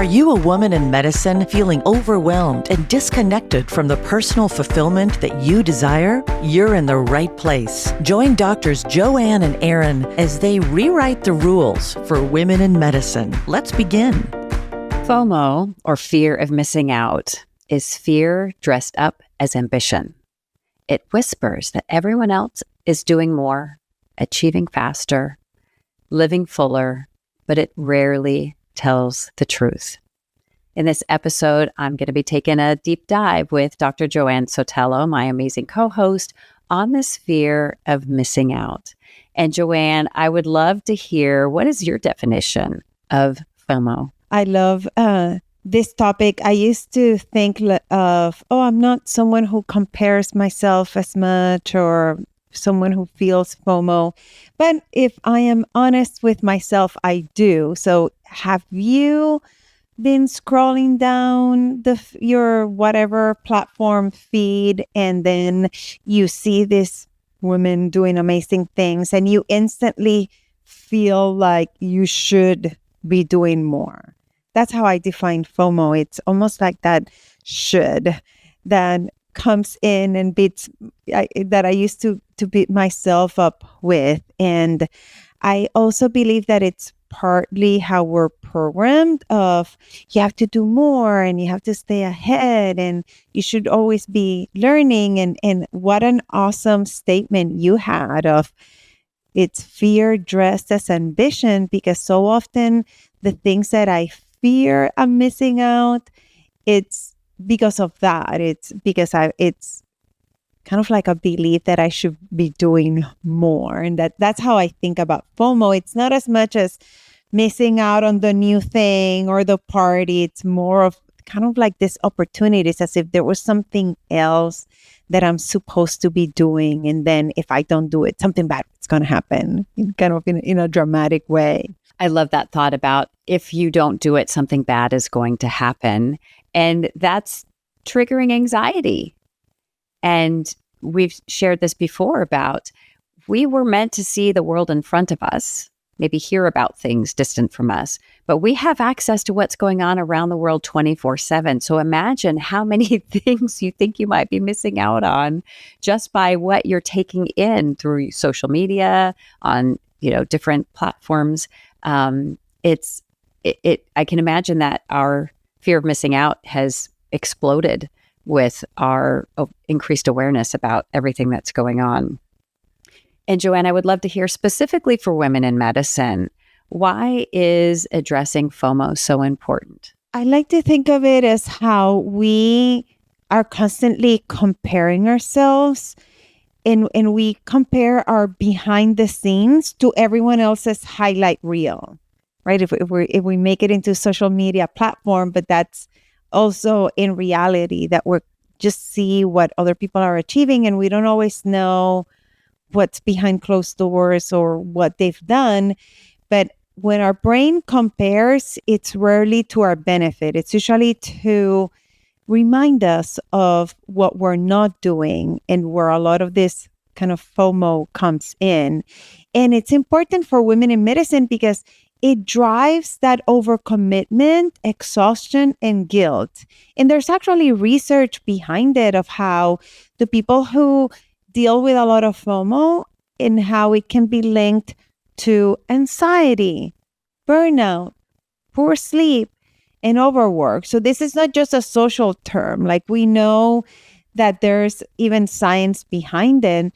you a woman in medicine feeling overwhelmed and disconnected from the personal fulfillment that you desire? You're in the right place. Join Doctors Joanne and Aaron as they rewrite the rules for women in medicine. Let's begin. FOMO, or fear of missing out, is fear dressed up as ambition. It whispers that everyone else is doing more, achieving faster, living fuller, but it rarely tells the truth. In this episode, I'm going to be taking a deep dive with Dr. Joanne Sotelo, my amazing co-host, on this fear of missing out. And Joanne, I would love to hear, what is your definition of FOMO? I love this topic. I used to think of, I'm not someone who compares myself as much or someone who feels FOMO. But if I am honest with myself, I do. So have you been scrolling down your whatever platform feed, and then you see this woman doing amazing things and you instantly feel like you should be doing more? That's how I define FOMO. It's almost like that should that comes in and that I used to beat myself up with. And I also believe that it's partly how we're programmed of you have to do more and you have to stay ahead and you should always be learning. And what an awesome statement you had of it's fear dressed as ambition, because so often the things that I fear I'm missing out, it's because of that. It's because it's kind of like a belief that I should be doing more. And that's how I think about FOMO. It's not as much as missing out on the new thing or the party. It's more of kind of like this opportunity. It's as if there was something else that I'm supposed to be doing. And then if I don't do it, something bad is going to happen in a dramatic way. I love that thought about if you don't do it, something bad is going to happen. And that's triggering anxiety. And we've shared this before about we were meant to see the world in front of us, maybe hear about things distant from us, but we have access to what's going on around the world 24/7. So imagine how many things you think you might be missing out on just by what you're taking in through social media, on different platforms. I can imagine that our fear of missing out has exploded with our increased awareness about everything that's going on. And Joanne, I would love to hear specifically for women in medicine, why is addressing FOMO so important? I like to think of it as how we are constantly comparing ourselves, and we compare our behind the scenes to everyone else's highlight reel, right? If we make it into social media platform, but that's also in reality that we're just see what other people are achieving, and we don't always know what's behind closed doors or what they've done. But when our brain compares, it's rarely to our benefit. It's usually to remind us of what we're not doing and where a lot of this kind of FOMO comes in. And it's important for women in medicine because it drives that overcommitment, exhaustion, and guilt. And there's actually research behind it of how the people who deal with a lot of FOMO and how it can be linked to anxiety, burnout, poor sleep, and overwork. So this is not just a social term. Like, we know that there's even science behind it.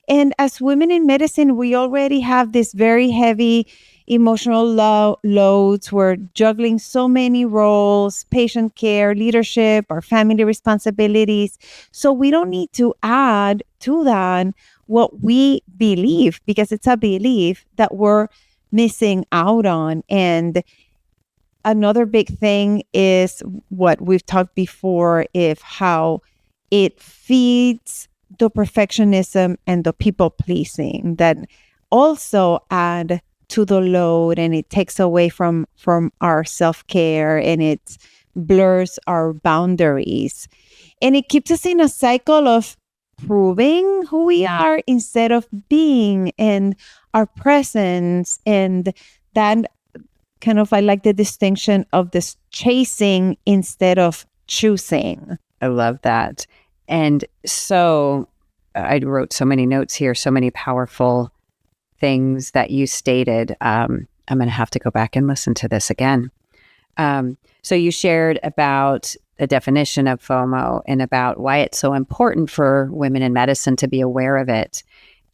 And as women in medicine, we already have this very heavy emotional loads. We're juggling so many roles, patient care, leadership, our family responsibilities. So we don't need to add to that what we believe, because it's a belief that we're missing out on. And another big thing is what we've talked before, if how it feeds the perfectionism and the people pleasing that also add to the load, and it takes away from our self-care, and it blurs our boundaries, and it keeps us in a cycle of proving who we are instead of being, and our presence, and that I like the distinction of this chasing instead of choosing. I love that. And so I wrote so many notes here, so many powerful things that you stated. I'm going to have to go back and listen to this again. So you shared about the definition of FOMO and about why it's so important for women in medicine to be aware of it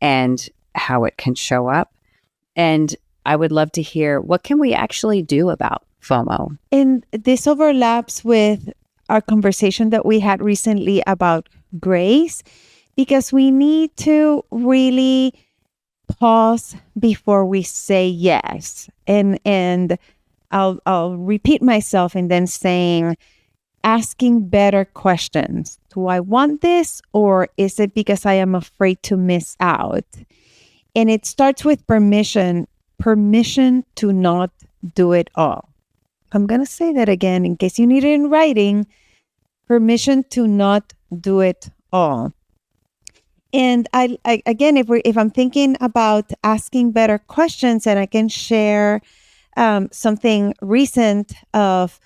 and how it can show up. And I would love to hear, what can we actually do about FOMO? And this overlaps with our conversation that we had recently about grace, because we need to really pause before we say yes. And I'll repeat myself and then asking better questions. Do I want this, or is it because I am afraid to miss out? And it starts with permission to not do it all. I'm going to say that again in case you need it in writing. Permission to not do it all. And I again, if I'm thinking about asking better questions, and I can share something recent of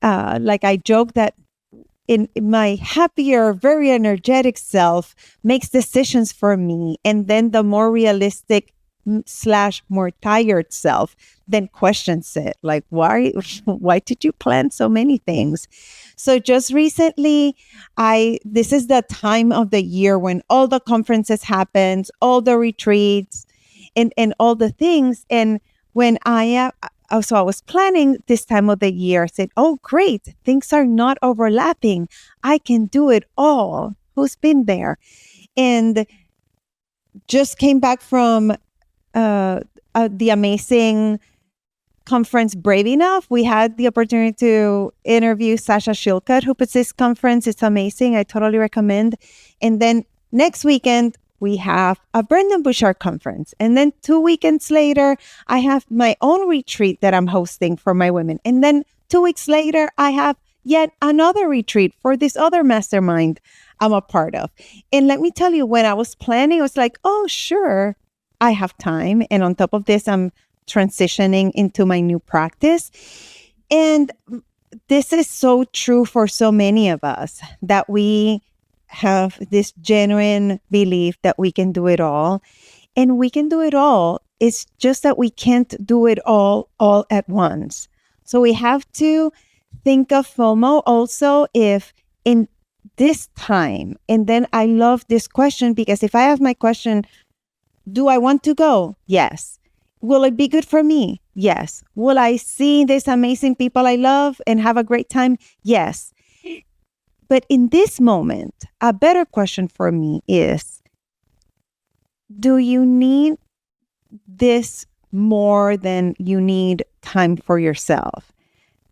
like I joke that in my happier, very energetic self makes decisions for me, and then the more realistic / more tired self then questions it, like, why did you plan so many things? So just recently, this is the time of the year when all the conferences happens, all the retreats, and all the things. And when I was planning this time of the year, I said, oh, great, things are not overlapping. I can do it all. Who's been there? And just came back from the amazing conference Brave Enough. We had the opportunity to interview Sasha Shilkut, who puts this conference. It's amazing. I totally recommend. And then next weekend, we have a Brendan Bouchard conference. And then 2 weekends later, I have my own retreat that I'm hosting for my women. And then 2 weeks later, I have yet another retreat for this other mastermind I'm a part of. And let me tell you, when I was planning, I was like, oh, sure, I have time. And on top of this, I'm transitioning into my new practice. And this is so true for so many of us, that we have this genuine belief that we can do it all. And we can do it all. It's just that we can't do it all at once. So we have to think of FOMO also if in this time. And then I love this question, because if I have my question, do I want to go? Yes. Will it be good for me? Yes. Will I see these amazing people I love and have a great time? Yes. But in this moment, a better question for me is, do you need this more than you need time for yourself?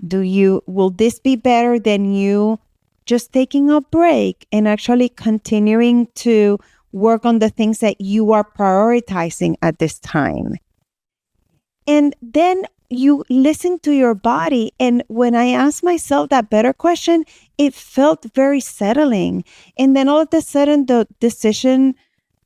Will this be better than you just taking a break and actually continuing to work on the things that you are prioritizing at this time? And then you listen to your body. And when I asked myself that better question, it felt very settling. And then all of a sudden, the decision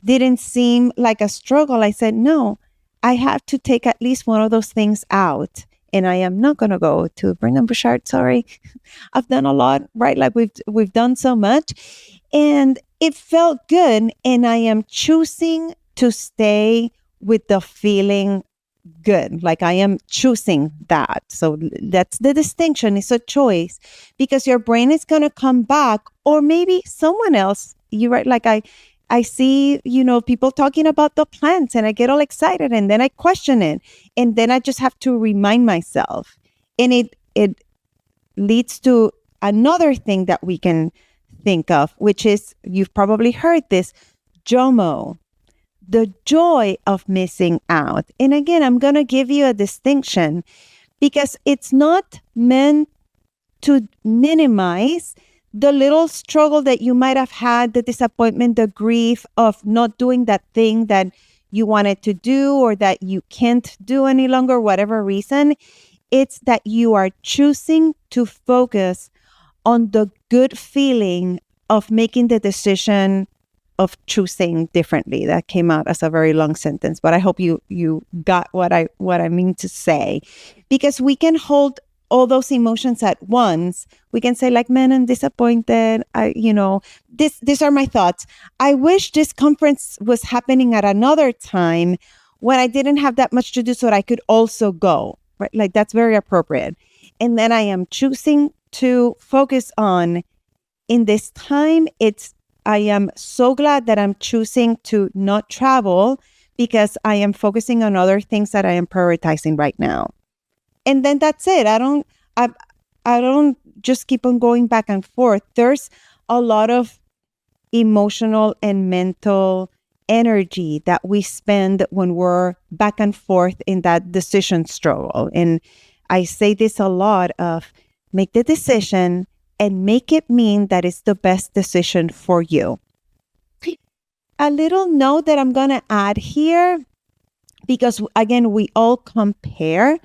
didn't seem like a struggle. I said, no, I have to take at least one of those things out. And I am not going to go to Brendan Bouchard. Sorry. I've done a lot, right? Like we've done so much. And it felt good. And I am choosing to stay with the feeling good. Like I am choosing that. So that's the distinction. It's a choice, because your brain is going to come back, or maybe someone else. You're right. Like I see, people talking about the plants, and I get all excited, and then I question it. And then I just have to remind myself. And it leads to another thing that we can think of, which is, you've probably heard this, JOMO, the joy of missing out. And again, I'm going to give you a distinction, because it's not meant to minimize the little struggle that you might have had, the disappointment, the grief of not doing that thing that you wanted to do, or that you can't do any longer, whatever reason. It's that you are choosing to focus on the good feeling of making the decision of choosing differently. That came out as a very long sentence, but I hope you got what I mean to say, because we can hold all those emotions at once. We can say like, man, I'm disappointed. These are my thoughts. I wish this conference was happening at another time when I didn't have that much to do so that I could also go, right? Like that's very appropriate. And then I am choosing to focus on, in this time, I am so glad that I'm choosing to not travel because I am focusing on other things that I am prioritizing right now. And then that's it. I don't just keep on going back and forth. There's a lot of emotional and mental energy that we spend when we're back and forth in that decision struggle. And I say this a lot of make the decision and make it mean that it's the best decision for you. A little note that I'm going to add here, because again, we all compare,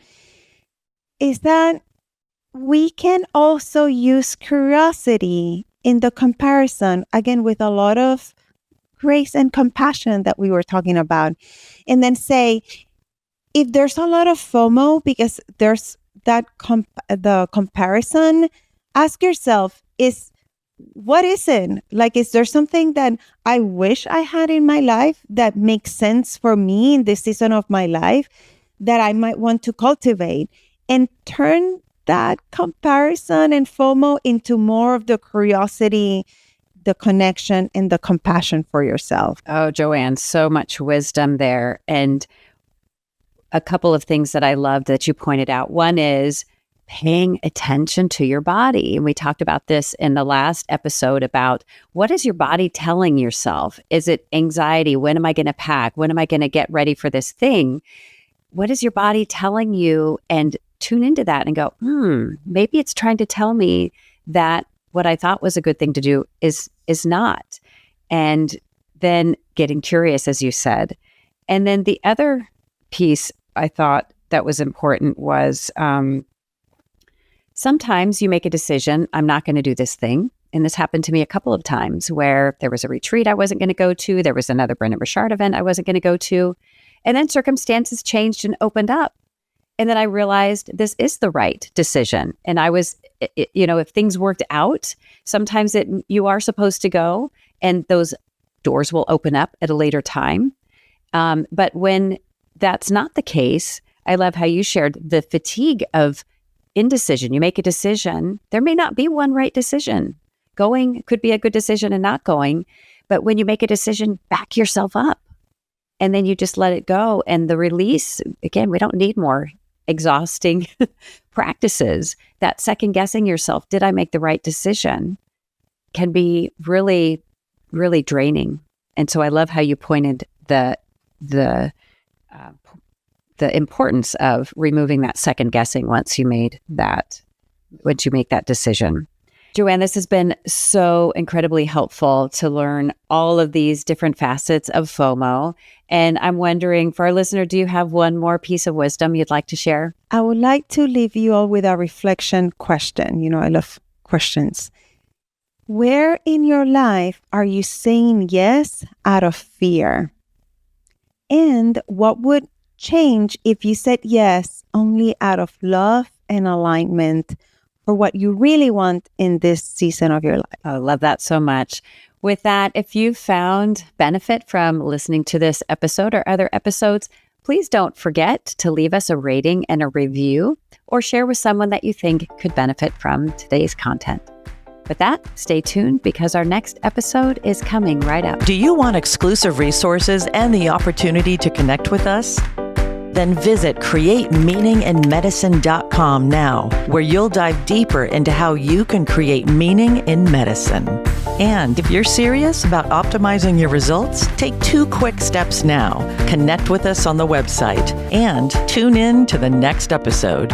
is that we can also use curiosity in the comparison, again, with a lot of grace and compassion that we were talking about. And then say, if there's a lot of FOMO because there's that the comparison, ask yourself, what is it? Like, is there something that I wish I had in my life that makes sense for me in this season of my life that I might want to cultivate? And turn that comparison and FOMO into more of the curiosity, the connection, and the compassion for yourself. Oh, Joanne, so much wisdom there. And a couple of things that I loved that you pointed out. One is paying attention to your body. And we talked about this in the last episode about what is your body telling yourself? Is it anxiety? When am I going to pack? When am I going to get ready for this thing? What is your body telling you? And tune into that and go, maybe it's trying to tell me that what I thought was a good thing to do is not. And then getting curious, as you said. And then the other piece I thought that was important was sometimes you make a decision, I'm not going to do this thing. And this happened to me a couple of times where there was a retreat I wasn't going to go to. There was another Brendon Burchard event I wasn't going to go to. And then circumstances changed and opened up. And then I realized this is the right decision. And I was, if things worked out, sometimes you are supposed to go and those doors will open up at a later time. But when that's not the case, I love how you shared the fatigue of indecision. You make a decision. There may not be one right decision. Going could be a good decision and not going. But when you make a decision, back yourself up. And then you just let it go. And the release, again, we don't need more exhausting practices. That second guessing yourself, did I make the right decision, can be really, really draining. And so I love how you pointed the importance of removing that second guessing once you make that decision. Joanne, this has been so incredibly helpful to learn all of these different facets of FOMO. And I'm wondering, for our listener, do you have one more piece of wisdom you'd like to share? I would like to leave you all with a reflection question. I love questions. Where in your life are you saying yes out of fear? And what would change if you said yes only out of love and alignment for what you really want in this season of your life? I love that so much. With that, if you found benefit from listening to this episode or other episodes, please don't forget to leave us a rating and a review or share with someone that you think could benefit from today's content. With that, stay tuned because our next episode is coming right up. Do you want exclusive resources and the opportunity to connect with us? Then visit createmeaninginmedicine.com now, where you'll dive deeper into how you can create meaning in medicine. And if you're serious about optimizing your results, take 2 quick steps now. Connect with us on the website and tune in to the next episode.